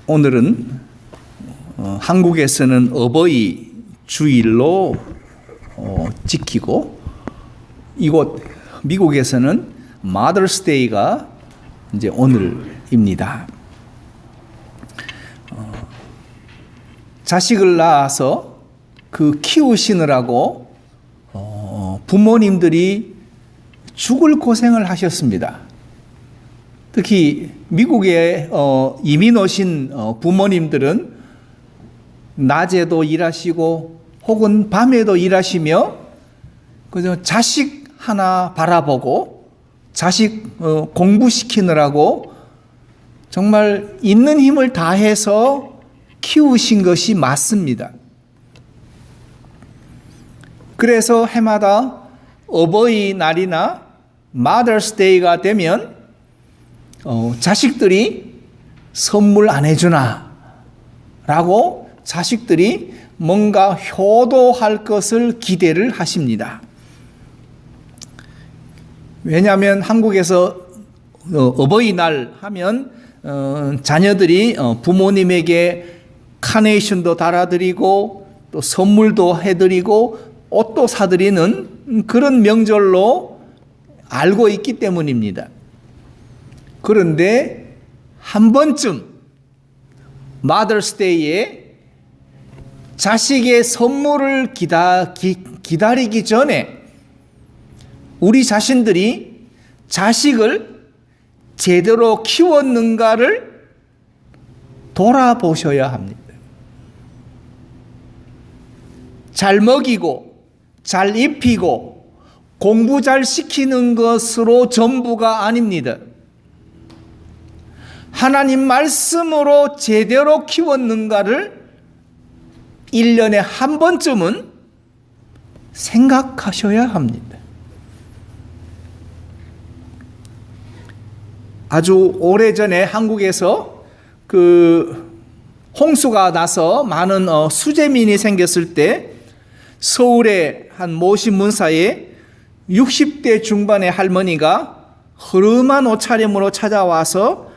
오늘은 한국에서는 어버이 주일로 지키고 이곳 미국에서는 Mother's Day가 이제 오늘입니다. 자식을 낳아서 그 키우시느라고 부모님들이 죽을 고생을 하셨습니다. 특히 미국에 이민 오신 부모님들은 낮에도 일하시고 혹은 밤에도 일하시며 그저 자식 하나 바라보고 자식 공부시키느라고 정말 있는 힘을 다해서 키우신 것이 맞습니다. 그래서 해마다 어버이날이나 Mother's Day가 되면 자식들이 선물 안 해주나 라고 자식들이 뭔가 효도할 것을 기대를 하십니다. 왜냐하면 한국에서 어버이날 하면 자녀들이 부모님에게 카네이션도 달아드리고 또 선물도 해드리고 옷도 사드리는 그런 명절로 알고 있기 때문입니다. 그런데 한 번쯤 Mother's Day에 자식의 선물을 기다리기 전에 우리 자신들이 자식을 제대로 키웠는가를 돌아보셔야 합니다. 잘 먹이고 잘 입히고 공부 잘 시키는 것으로 전부가 아닙니다. 하나님 말씀으로 제대로 키웠는가를 1년에 한 번쯤은 생각하셔야 합니다. 아주 오래전에 한국에서 홍수가 나서 많은 수재민이 생겼을 때 서울의 한 모신문사에 60대 중반의 할머니가 허름한 옷차림으로 찾아와서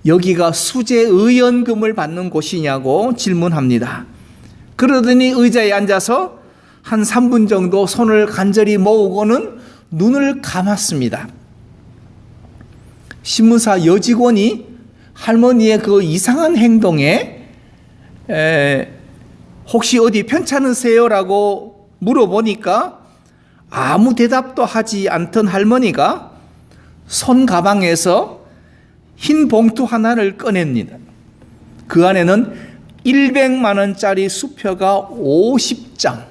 여기가 수재의연금을 받는 곳이냐고 질문합니다. 그러더니 의자에 앉아서 한 3분 정도 손을 간절히 모으고는 눈을 감았습니다. 신문사 여직원이 할머니의 그 이상한 행동에 혹시 어디 편찮으세요? 라고 물어보니까 아무 대답도 하지 않던 할머니가 손 가방에서 흰 봉투 하나를 꺼냅니다. 그 안에는 100만 원짜리 수표가 50장,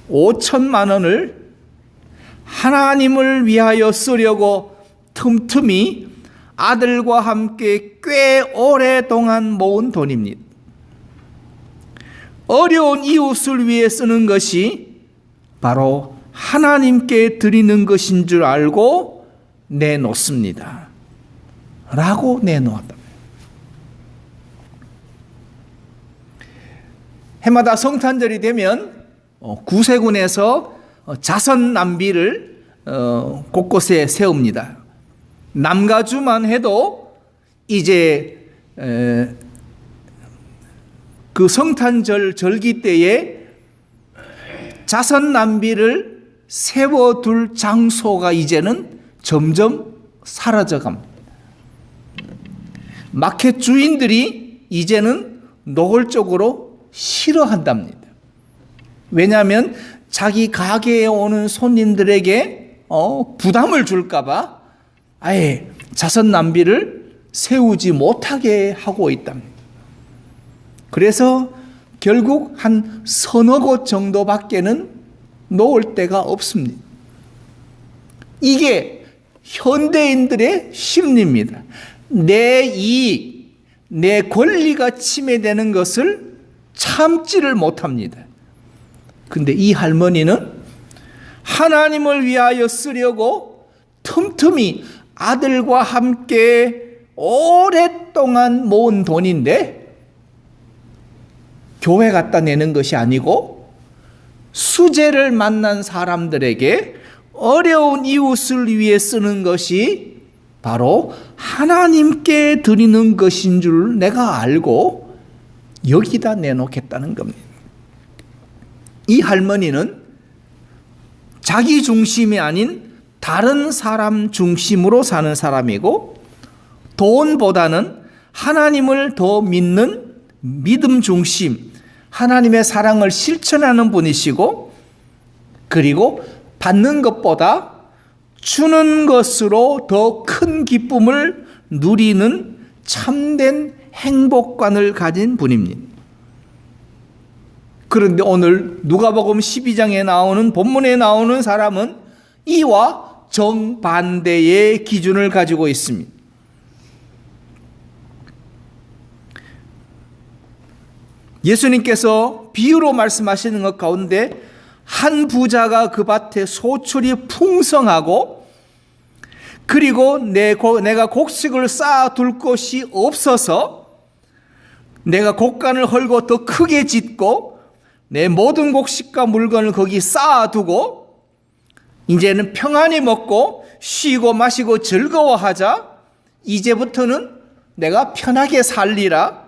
5천만 원을 하나님을 위하여 쓰려고 틈틈이 아들과 함께 꽤 오랫동안 모은 돈입니다. 어려운 이웃을 위해 쓰는 것이 바로 하나님께 드리는 것인 줄 알고 내놓습니다. 라고 내놓았다. 해마다 성탄절이 되면 구세군에서 자선 낭비를 곳곳에 세웁니다. 남가주만 해도 이제 그 성탄절 절기 때에 자선 낭비를 세워둘 장소가 이제는 점점 사라져갑니다. 마켓 주인들이 이제는 노골적으로 싫어한답니다. 왜냐하면 자기 가게에 오는 손님들에게 부담을 줄까봐 아예 자선 낭비를 세우지 못하게 하고 있답니다. 그래서 결국 한 서너 곳 정도밖에는 놓을 데가 없습니다. 이게 현대인들의 심리입니다. 내 이익, 내 권리가 침해되는 것을 참지를 못합니다. 근데 이 할머니는 하나님을 위하여 쓰려고 틈틈이 아들과 함께 오랫동안 모은 돈인데 교회 갖다 내는 것이 아니고 수재를 만난 사람들에게 어려운 이웃을 위해 쓰는 것이 바로 하나님께 드리는 것인 줄 내가 알고 여기다 내놓겠다는 겁니다. 이 할머니는 자기 중심이 아닌 다른 사람 중심으로 사는 사람이고, 돈보다는 하나님을 더 믿는 믿음 중심, 하나님의 사랑을 실천하는 분이시고, 그리고 받는 것보다 주는 것으로 더 큰 기쁨을 누리는 참된 행복관을 가진 분입니다. 그런데 오늘 누가복음 12장에 나오는, 본문에 나오는 사람은 이와 정반대의 기준을 가지고 있습니다. 예수님께서 비유로 말씀하시는 것 가운데 한 부자가 그 밭에 소출이 풍성하고, 그리고 내가 곡식을 쌓아둘 곳이 없어서 내가 곡간을 헐고 더 크게 짓고 내 모든 곡식과 물건을 거기 쌓아두고 이제는 평안히 먹고 쉬고 마시고 즐거워하자, 이제부터는 내가 편하게 살리라,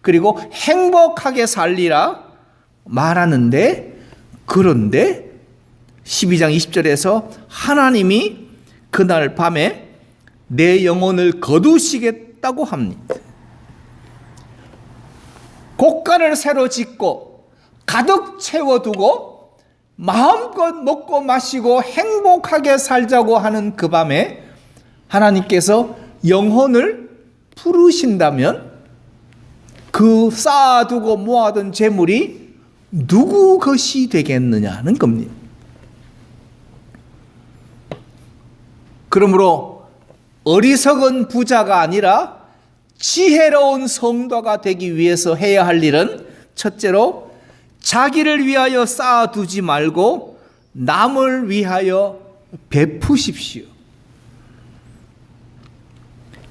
그리고 행복하게 살리라 말하는데, 그런데 12장 20절에서 하나님이 그날 밤에 내 영혼을 거두시겠다고 합니다. 곡간을 새로 짓고 가득 채워두고 마음껏 먹고 마시고 행복하게 살자고 하는 그 밤에 하나님께서 영혼을 부르신다면 그 쌓아두고 모아둔 재물이 누구 것이 되겠느냐는 겁니다. 그러므로 어리석은 부자가 아니라 지혜로운 성도가 되기 위해서 해야 할 일은, 첫째로 자기를 위하여 쌓아두지 말고 남을 위하여 베푸십시오.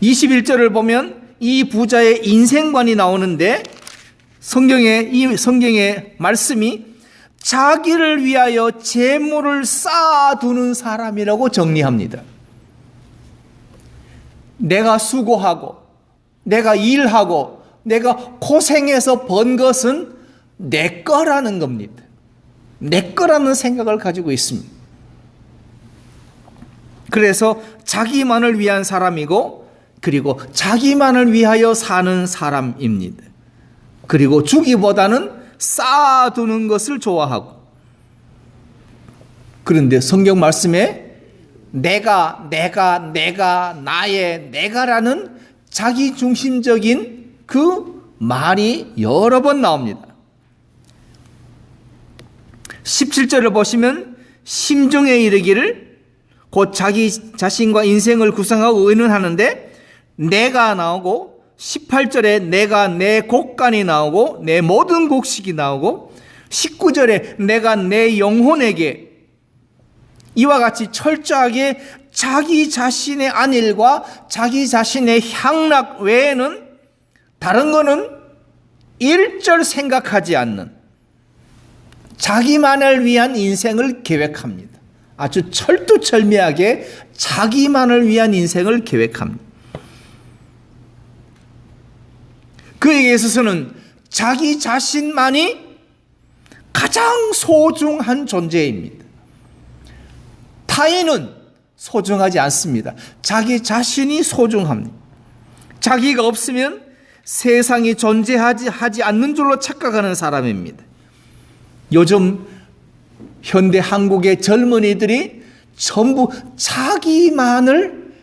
21절을 보면 이 부자의 인생관이 나오는데, 성경의 말씀이 자기를 위하여 재물을 쌓아두는 사람이라고 정리합니다. 내가 수고하고 내가 일하고 내가 고생해서 번 것은 내 거라는 겁니다. 내 거라는 생각을 가지고 있습니다. 그래서 자기만을 위한 사람이고, 그리고 자기만을 위하여 사는 사람입니다. 그리고 주기보다는 쌓아두는 것을 좋아하고, 그런데 성경 말씀에 내가 나의 내가라는 자기중심적인 그 말이 여러 번 나옵니다. 17절을 보시면 심중에 이르기를, 곧 자기 자신과 인생을 구성하고 의논하는데 내가 나오고, 18절에 내가 내 곡간이 나오고 내 모든 곡식이 나오고, 19절에 내가 내 영혼에게, 이와 같이 철저하게 자기 자신의 안일과 자기 자신의 향락 외에는 다른 거는 일절 생각하지 않는 자기만을 위한 인생을 계획합니다. 아주 철두철미하게 자기만을 위한 인생을 계획합니다. 그에게 있어서는 자기 자신만이 가장 소중한 존재입니다. 타인은 소중하지 않습니다. 자기 자신이 소중합니다. 자기가 없으면 세상이 존재하지 않는 줄로 착각하는 사람입니다. 요즘 현대 한국의 젊은이들이 전부 자기만을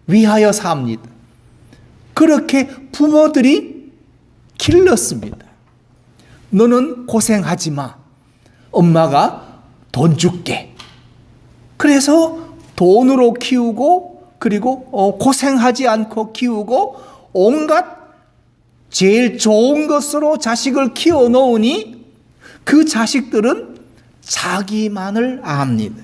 위하여 삽니다. 그렇게 부모들이 길렀습니다. 너는 고생하지 마. 엄마가 돈 줄게. 그래서 돈으로 키우고, 그리고 고생하지 않고 키우고, 온갖 제일 좋은 것으로 자식을 키워 놓으니 그 자식들은 자기만을 압니다.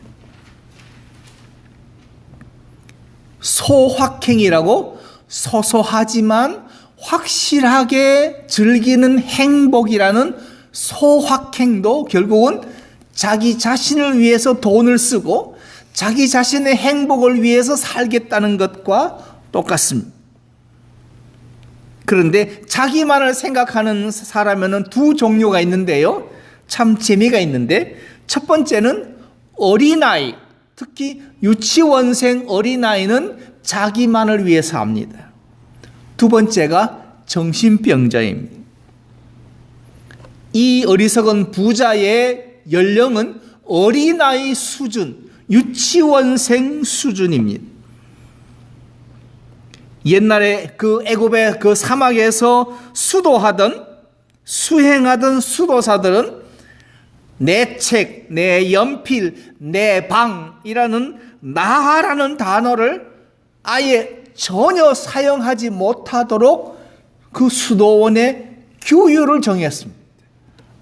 소확행이라고 소소하지만 확실하게 즐기는 행복이라는 소확행도 결국은 자기 자신을 위해서 돈을 쓰고 자기 자신의 행복을 위해서 살겠다는 것과 똑같습니다. 그런데 자기만을 생각하는 사람에는 두 종류가 있는데요. 참 재미가 있는데, 첫 번째는 어린아이, 특히 유치원생 어린아이는 자기만을 위해서 합니다. 두 번째가 정신병자입니다. 이 어리석은 부자의 연령은 어린아이 수준, 유치원생 수준입니다. 옛날에 그 애굽의 그 사막에서 수행하던 수도사들은 내 책, 내 연필, 내 방이라는 나라는 단어를 아예 전혀 사용하지 못하도록 그 수도원의 규율을 정했습니다.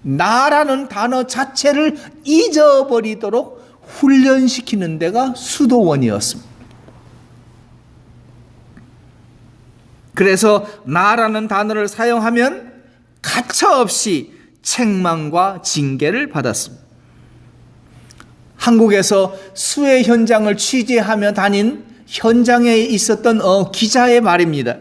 나라는 단어 자체를 잊어버리도록 훈련시키는 데가 수도원이었습니다. 그래서 나라는 단어를 사용하면 가차없이 책망과 징계를 받았습니다. 한국에서 수해 현장을 취재하며 다닌 현장에 있었던 기자의 말입니다.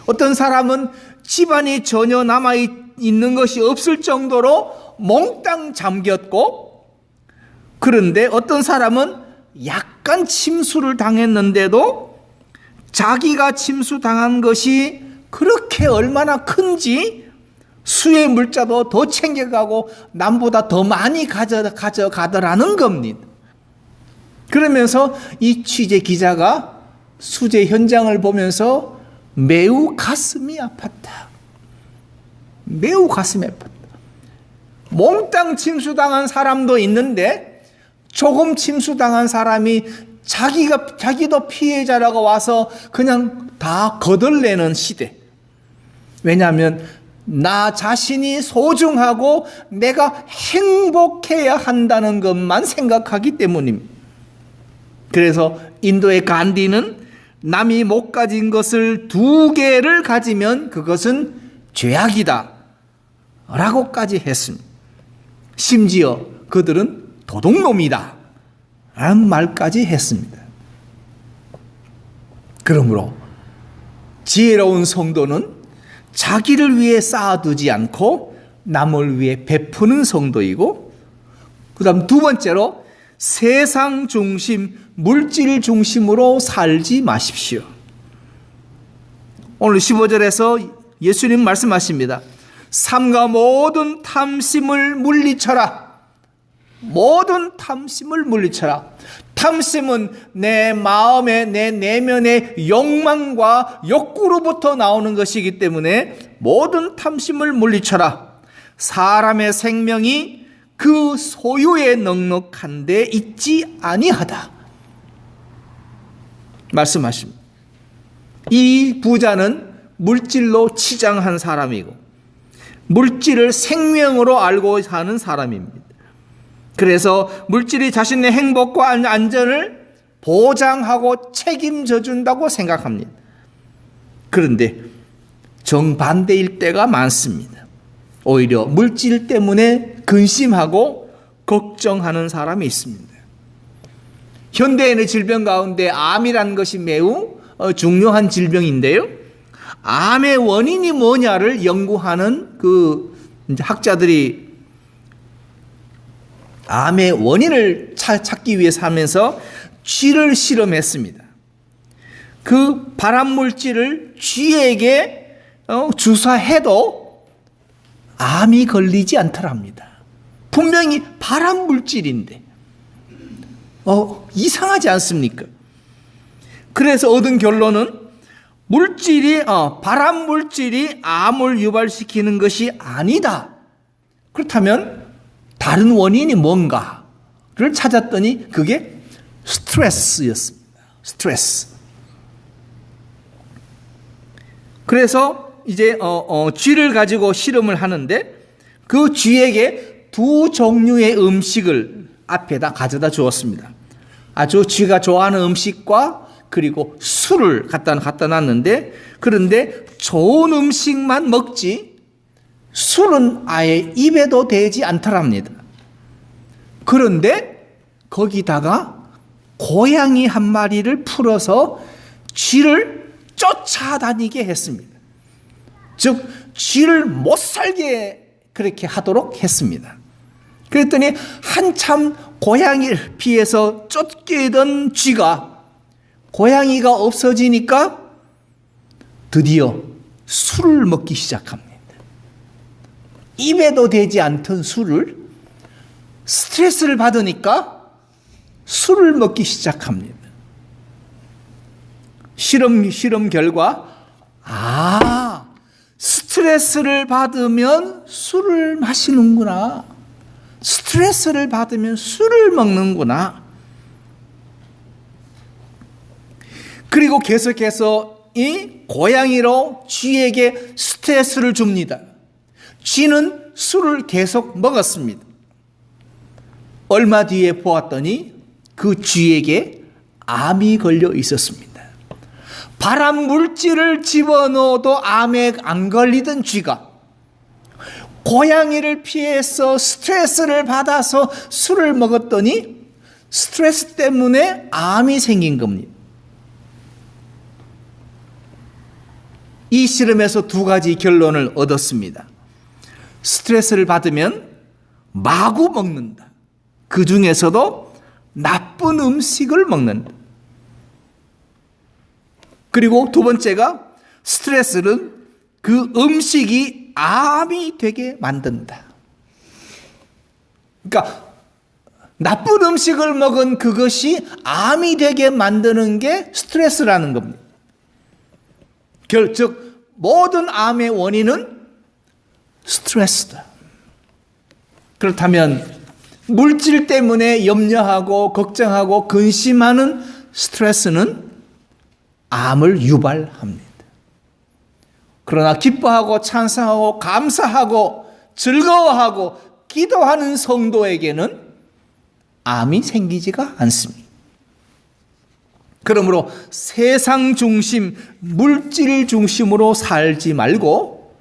어떤 사람은 집안이 전혀 남아있는 것이 없을 정도로 몽땅 잠겼고, 그런데 어떤 사람은 약간 침수를 당했는데도 자기가 침수당한 것이 그렇게 얼마나 큰지 수해 물자도 더 챙겨가고 남보다 더 많이 가져가더라는 겁니다. 그러면서 이 취재 기자가 수재 현장을 보면서 매우 가슴이 아팠다. 매우 가슴이 아팠다. 몽땅 침수당한 사람도 있는데 조금 침수당한 사람이 자기도 피해자라고 와서 그냥 다 거덜내는 시대. 왜냐하면 나 자신이 소중하고 내가 행복해야 한다는 것만 생각하기 때문입니다. 그래서 인도의 간디는 남이 못 가진 것을 2개를 가지면 그것은 죄악이다 라고까지 했습니다. 심지어 그들은 도둑놈이다 라는 말까지 했습니다. 그러므로 지혜로운 성도는 자기를 위해 쌓아두지 않고 남을 위해 베푸는 성도이고, 그 다음 두 번째로 세상 중심, 물질 중심으로 살지 마십시오. 오늘 15절에서 예수님 말씀하십니다. 삼가 모든 탐심을 물리쳐라. 모든 탐심을 물리쳐라. 탐심은 내 마음의, 내 내면의 욕망과 욕구로부터 나오는 것이기 때문에 모든 탐심을 물리쳐라. 사람의 생명이 그 소유에 넉넉한 데 있지 아니하다 말씀하십니다. 이 부자는 물질로 치장한 사람이고 물질을 생명으로 알고 사는 사람입니다. 그래서 물질이 자신의 행복과 안전을 보장하고 책임져 준다고 생각합니다. 그런데 정반대일 때가 많습니다. 오히려 물질 때문에 근심하고 걱정하는 사람이 있습니다. 현대인의 질병 가운데 암이라는 것이 매우 중요한 질병인데요. 암의 원인이 뭐냐를 연구하는 이제 학자들이 암의 원인을 찾기 위해서 하면서 쥐를 실험했습니다. 그 발암물질을 쥐에게 주사해도 암이 걸리지 않더랍니다. 분명히 발암물질인데 이상하지 않습니까? 그래서 얻은 결론은 발암물질이 암을 유발시키는 것이 아니다. 그렇다면 다른 원인이 뭔가를 찾았더니 그게 스트레스였습니다. 스트레스. 그래서 이제 쥐를 가지고 실험을 하는데 그 쥐에게 2 종류의 음식을 앞에다 가져다 주었습니다. 아주 쥐가 좋아하는 음식과 그리고 술을 갖다 놨는데, 그런데 좋은 음식만 먹지 술은 아예 입에도 대지 않더랍니다. 그런데 거기다가 고양이 한 마리를 풀어서 쥐를 쫓아다니게 했습니다. 즉 쥐를 못 살게 그렇게 하도록 했습니다. 그랬더니 한참 고양이를 피해서 쫓기던 쥐가 고양이가 없어지니까 드디어 술을 먹기 시작합니다. 입에도 대지 않던 술을 스트레스를 받으니까 술을 먹기 시작합니다. 실험 결과 스트레스를 받으면 술을 마시는구나. 스트레스를 받으면 술을 먹는구나. 그리고 계속해서 이 고양이로 쥐에게 스트레스를 줍니다. 쥐는 술을 계속 먹었습니다. 얼마 뒤에 보았더니 그 쥐에게 암이 걸려 있었습니다. 발암 물질을 집어넣어도 암에 안 걸리던 쥐가 고양이를 피해서 스트레스를 받아서 술을 먹었더니 스트레스 때문에 암이 생긴 겁니다. 이 실험에서 두 가지 결론을 얻었습니다. 스트레스를 받으면 마구 먹는다. 그 중에서도 나쁜 음식을 먹는다. 그리고 두 번째가 스트레스는 그 음식이 암이 되게 만든다. 그러니까 나쁜 음식을 먹은 그것이 암이 되게 만드는 게 스트레스라는 겁니다. 즉 모든 암의 원인은 스트레스다. 그렇다면 물질 때문에 염려하고 걱정하고 근심하는 스트레스는 암을 유발합니다. 그러나 기뻐하고 찬송하고 감사하고 즐거워하고 기도하는 성도에게는 암이 생기지가 않습니다. 그러므로 세상 중심, 물질 중심으로 살지 말고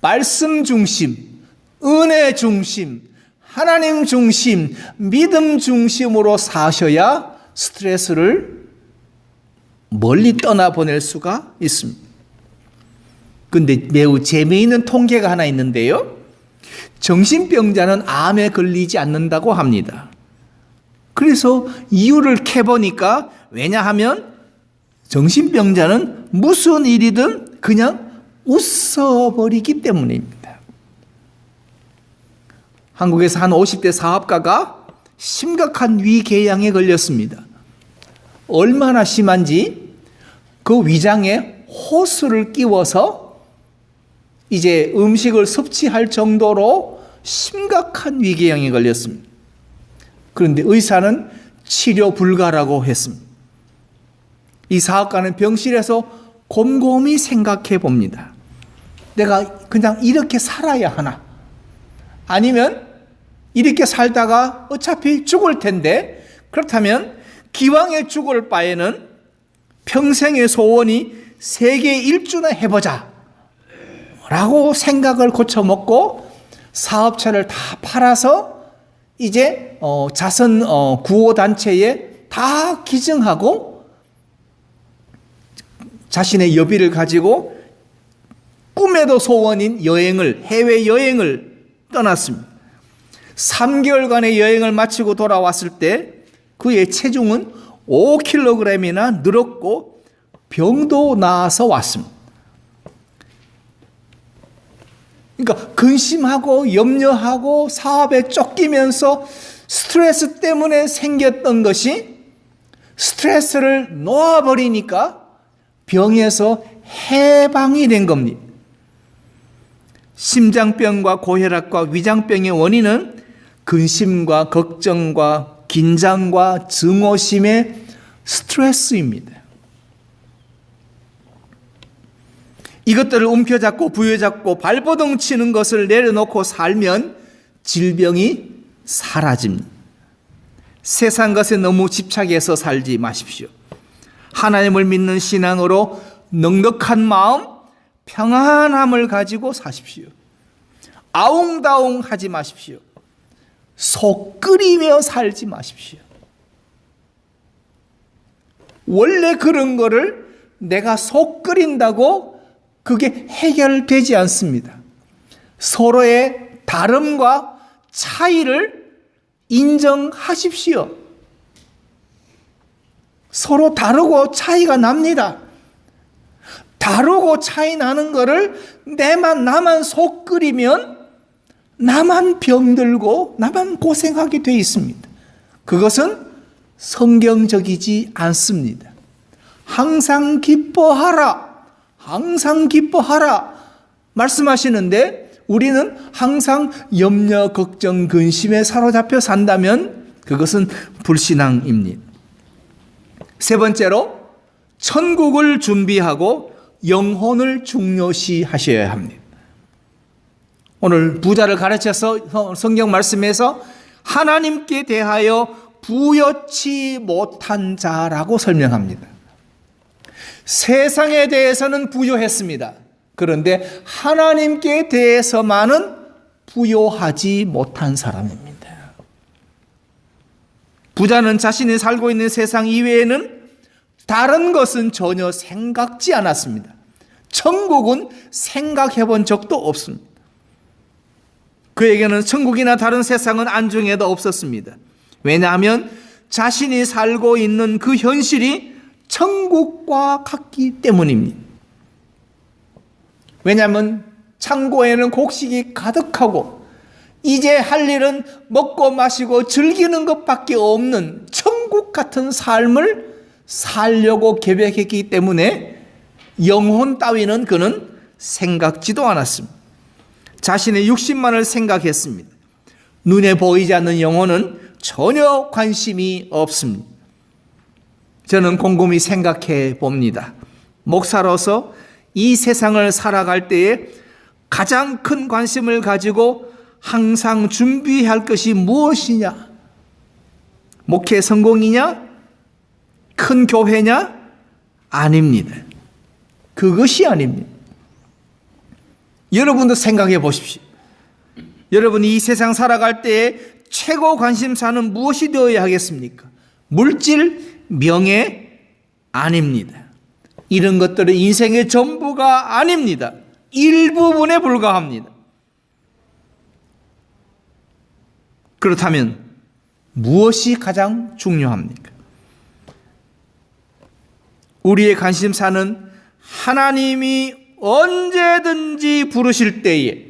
말씀 중심, 은혜 중심, 하나님 중심, 믿음 중심으로 사셔야 스트레스를 멀리 떠나보낼 수가 있습니다. 그런데 매우 재미있는 통계가 하나 있는데요. 정신병자는 암에 걸리지 않는다고 합니다. 그래서 이유를 캐보니까 왜냐하면 정신병자는 무슨 일이든 그냥 웃어버리기 때문입니다. 한국에서 한 50대 사업가가 심각한 위궤양에 걸렸습니다. 얼마나 심한지 그 위장에 호스를 끼워서 이제 음식을 섭취할 정도로 심각한 위궤양에 걸렸습니다. 그런데 의사는 치료 불가라고 했습니다. 이 사업가는 병실에서 곰곰이 생각해 봅니다. 내가 그냥 이렇게 살아야 하나? 아니면 이렇게 살다가 어차피 죽을 텐데, 그렇다면 기왕에 죽을 바에는 평생의 소원이 세계 일주나 해보자 라고 생각을 고쳐먹고 사업체를 다 팔아서 이제 자선 구호단체에 다 기증하고 자신의 여비를 가지고 꿈에도 소원인 여행을, 해외여행을 떠났습니다. 3개월간의 여행을 마치고 돌아왔을 때 그의 체중은 5kg이나 늘었고 병도 나아서 왔습니다. 그러니까 근심하고 염려하고 사업에 쫓기면서 스트레스 때문에 생겼던 것이 스트레스를 놓아버리니까 병에서 해방이 된 겁니다. 심장병과 고혈압과 위장병의 원인은 근심과 걱정과 긴장과 증오심의 스트레스입니다. 이것들을 움켜잡고 부여잡고 발버둥 치는 것을 내려놓고 살면 질병이 사라집니다. 세상 것에 너무 집착해서 살지 마십시오. 하나님을 믿는 신앙으로 넉넉한 마음, 평안함을 가지고 사십시오. 아웅다웅 하지 마십시오. 속 끓이며 살지 마십시오. 원래 그런 거를 내가 속 끓인다고 그게 해결되지 않습니다. 서로의 다름과 차이를 인정하십시오. 서로 다르고 차이가 납니다. 다르고 차이 나는 거를 나만 속 끓이면 나만 병들고 나만 고생하게 돼 있습니다. 그것은 성경적이지 않습니다. 항상 기뻐하라. 항상 기뻐하라. 말씀하시는데 우리는 항상 염려, 걱정, 근심에 사로잡혀 산다면 그것은 불신앙입니다. 세 번째로 천국을 준비하고 영혼을 중요시 하셔야 합니다. 오늘 부자를 가르쳐서 성경 말씀에서 하나님께 대하여 부여치 못한 자라고 설명합니다. 세상에 대해서는 부여했습니다. 그런데 하나님께 대해서만은 부여하지 못한 사람입니다. 부자는 자신이 살고 있는 세상 이외에는 다른 것은 전혀 생각지 않았습니다. 천국은 생각해 본 적도 없습니다. 그에게는 천국이나 다른 세상은 안중에도 없었습니다. 왜냐하면 자신이 살고 있는 그 현실이 천국과 같기 때문입니다. 왜냐하면 창고에는 곡식이 가득하고 이제 할 일은 먹고 마시고 즐기는 것밖에 없는 천국 같은 삶을 살려고 계획했기 때문에 영혼 따위는 그는 생각지도 않았습니다. 자신의 육신만을 생각했습니다. 눈에 보이지 않는 영혼은 전혀 관심이 없습니다. 저는 곰곰이 생각해 봅니다. 목사로서 이 세상을 살아갈 때에 가장 큰 관심을 가지고 항상 준비할 것이 무엇이냐? 목회 성공이냐? 큰 교회냐? 아닙니다. 그것이 아닙니다. 여러분도 생각해 보십시오. 여러분이 이 세상 살아갈 때에 최고 관심사는 무엇이 되어야 하겠습니까? 물질, 명예? 아닙니다. 이런 것들은 인생의 전부가 아닙니다. 일부분에 불과합니다. 그렇다면 무엇이 가장 중요합니까? 우리의 관심사는 하나님이 언제든지 부르실 때에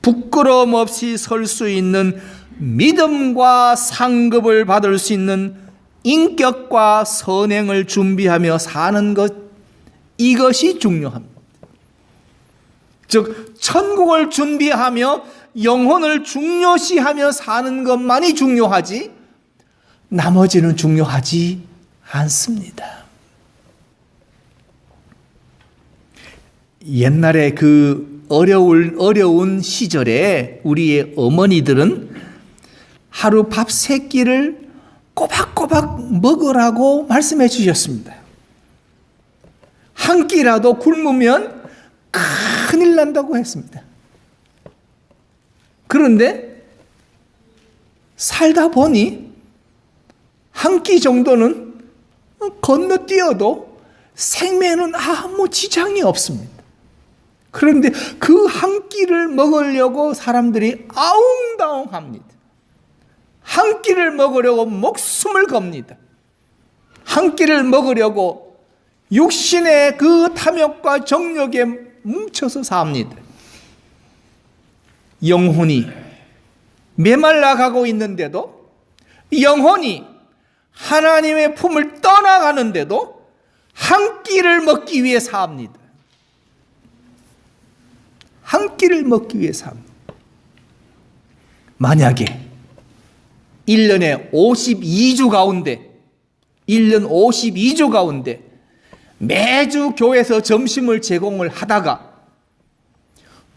부끄러움 없이 설 수 있는 믿음과 상급을 받을 수 있는 인격과 선행을 준비하며 사는 것, 이것이 중요합니다. 즉 천국을 준비하며 영혼을 중요시하며 사는 것만이 중요하지 나머지는 중요하지 않습니다. 옛날에 그 어려운 시절에 우리의 어머니들은 하루 밥 3끼를 꼬박꼬박 먹으라고 말씀해 주셨습니다. 한 끼라도 굶으면 큰일 난다고 했습니다. 그런데 살다 보니 한 끼 정도는 건너뛰어도 생명에는 아무 지장이 없습니다. 그런데 그 한 끼를 먹으려고 사람들이 아웅다웅합니다. 한 끼를 먹으려고 목숨을 겁니다. 한 끼를 먹으려고 육신의 그 탐욕과 정욕에 뭉쳐서 삽니다. 영혼이 메말라 가고 있는데도, 영혼이 하나님의 품을 떠나가는데도 한 끼를 먹기 위해 삽니다. 한 끼를 먹기 위해 삽니다. 만약에 1년에 52주 가운데 1년 52주 가운데 매주 교회에서 점심을 제공을 하다가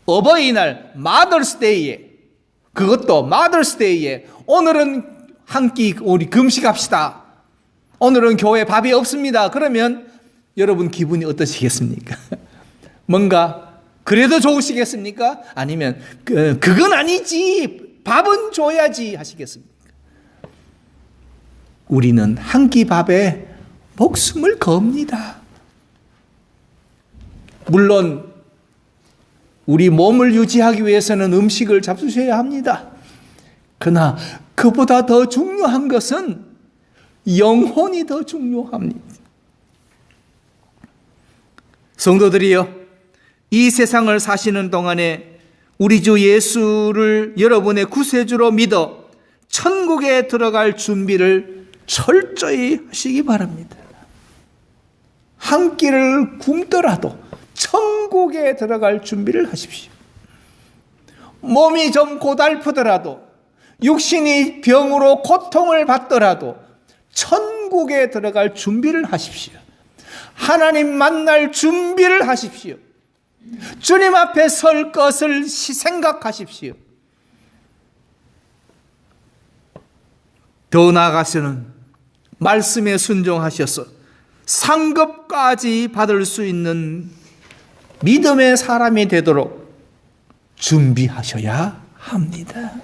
어버이날 마더스데이에, 그것도 마더스데이에 오늘은 한 끼 우리 금식합시다, 오늘은 교회 밥이 없습니다, 그러면 여러분 기분이 어떠시겠습니까? 뭔가 그래도 좋으시겠습니까? 아니면 그건 아니지, 밥은 줘야지 하시겠습니까? 우리는 한 끼 밥에 목숨을 겁니다. 물론 우리 몸을 유지하기 위해서는 음식을 잡수셔야 합니다. 그러나 그보다 더 중요한 것은 영혼이 더 중요합니다. 성도들이여, 이 세상을 사시는 동안에 우리 주 예수를 여러분의 구세주로 믿어 천국에 들어갈 준비를 철저히 하시기 바랍니다. 한 끼를 굶더라도 천국에 들어갈 준비를 하십시오. 몸이 좀 고달프더라도, 육신이 병으로 고통을 받더라도 천국에 들어갈 준비를 하십시오. 하나님 만날 준비를 하십시오. 주님 앞에 설 것을 생각하십시오. 더 나아가서는 말씀에 순종하셔서 상급까지 받을 수 있는 믿음의 사람이 되도록 준비하셔야 합니다.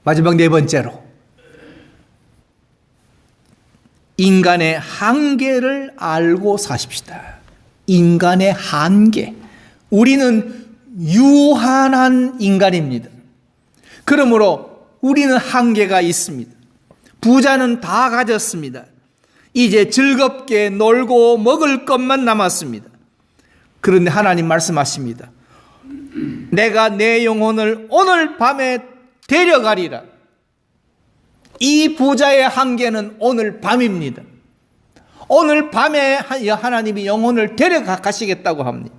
마지막 네 번째로, 인간의 한계를 알고 사십시다. 인간의 한계. 우리는 유한한 인간입니다. 그러므로 우리는 한계가 있습니다. 부자는 다 가졌습니다. 이제 즐겁게 놀고 먹을 것만 남았습니다. 그런데 하나님 말씀하십니다. 내가 내 영혼을 오늘 밤에 데려가리라. 이 부자의 한계는 오늘 밤입니다. 오늘 밤에 하나님이 영혼을 데려가시겠다고 합니다.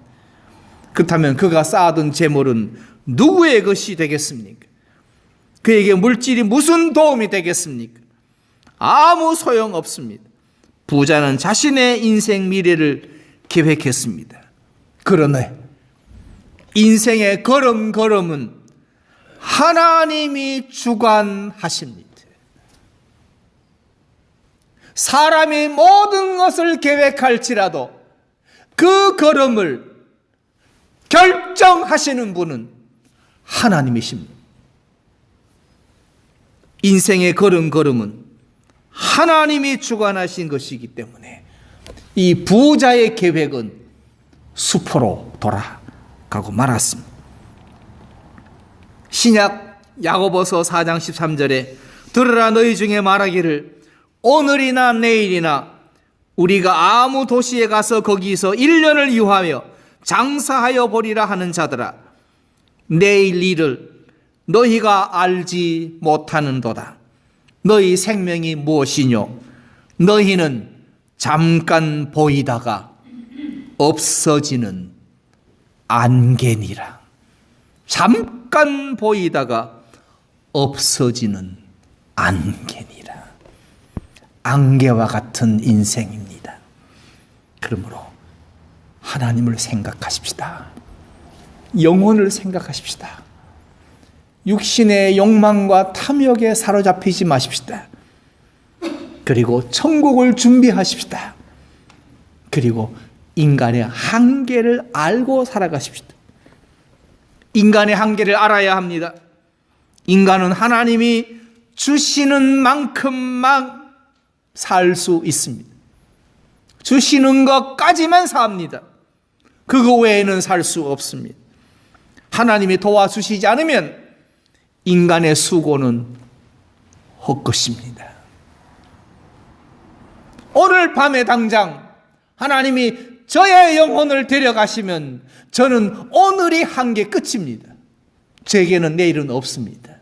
그렇다면 그가 쌓아둔 재물은 누구의 것이 되겠습니까? 그에게 물질이 무슨 도움이 되겠습니까? 아무 소용없습니다. 부자는 자신의 인생 미래를 계획했습니다. 그러나 인생의 걸음걸음은 하나님이 주관하십니다. 사람이 모든 것을 계획할지라도 그 걸음을 결정하시는 분은 하나님이십니다. 인생의 걸음걸음은 하나님이 주관하신 것이기 때문에 이 부자의 계획은 수포로 돌아가고 말았습니다. 신약 야고보서 4장 13절에 들으라, 너희 중에 말하기를 오늘이나 내일이나 우리가 아무 도시에 가서 거기서 1년을 유하며 장사하여 보리라 하는 자들아, 내일 일을 너희가 알지 못하는도다. 너희 생명이 무엇이뇨? 너희는 잠깐 보이다가 없어지는 안개니라. 잠깐 보이다가 없어지는 안개니라. 안개와 같은 인생입니다. 그러므로 하나님을 생각하십시다. 영혼을 생각하십시다. 육신의 욕망과 탐욕에 사로잡히지 마십시다. 그리고 천국을 준비하십시다. 그리고 인간의 한계를 알고 살아가십시다. 인간의 한계를 알아야 합니다. 인간은 하나님이 주시는 만큼만 살 수 있습니다. 주시는 것까지만 삽니다. 그거 외에는 살 수 없습니다. 하나님이 도와주시지 않으면 인간의 수고는 헛것입니다. 오늘 밤에 당장 하나님이 저의 영혼을 데려가시면 저는 오늘이 한계 끝입니다. 제게는 내일은 없습니다.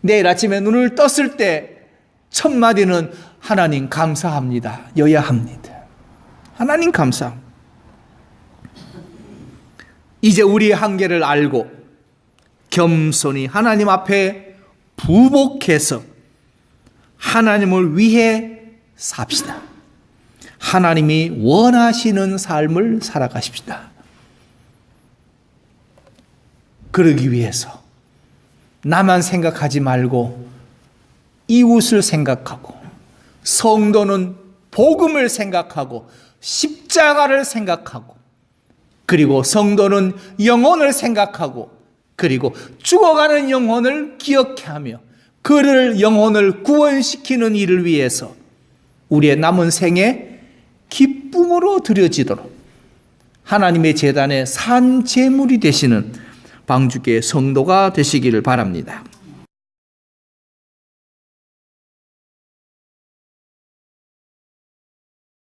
내일 아침에 눈을 떴을 때 첫 마디는 하나님 감사합니다 여야 합니다. 하나님 감사합니다. 이제 우리의 한계를 알고 겸손히 하나님 앞에 부복해서 하나님을 위해 삽시다. 하나님이 원하시는 삶을 살아가십시다. 그러기 위해서 나만 생각하지 말고 이웃을 생각하고, 성도는 복음을 생각하고 십자가를 생각하고, 그리고 성도는 영혼을 생각하고 그리고 죽어가는 영혼을 기억해 하며 그를 영혼을 구원시키는 일을 위해서 우리의 남은 생에 기쁨으로 드려지도록 하나님의 제단의 산 제물이 되시는 방주교의 성도가 되시기를 바랍니다.